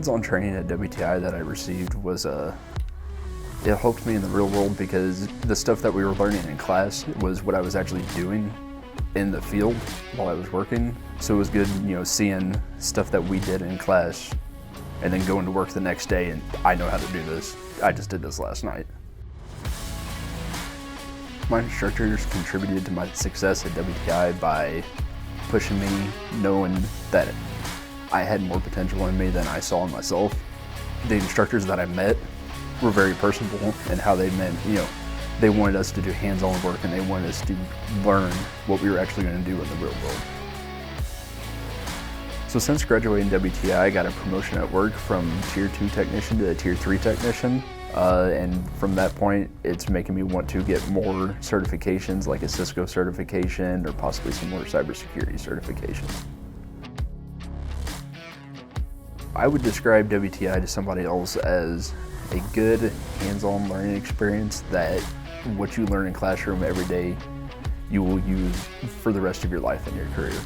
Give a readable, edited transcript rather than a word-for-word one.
hands-on training at WTI that I received was it helped me in the real world because the stuff that we were learning in class was what I was actually doing in the field while I was working. So it was good, seeing stuff that we did in class and then going to work the next day and I know how to do this. I just did this last night. My instructors contributed to my success at WTI by pushing me, knowing that I had more potential in me than I saw in myself. The instructors that I met were very personable in how they meant, they wanted us to do hands-on work and they wanted us to learn what we were actually going to do in the real world. So since graduating WTI, I got a promotion at work from Tier 2 technician to a Tier 3 technician. And from that point, it's making me want to get more certifications like a Cisco certification or possibly some more cybersecurity certifications. I would describe WTI to somebody else as a good hands-on learning experience that what you learn in classroom every day, you will use for the rest of your life and your career.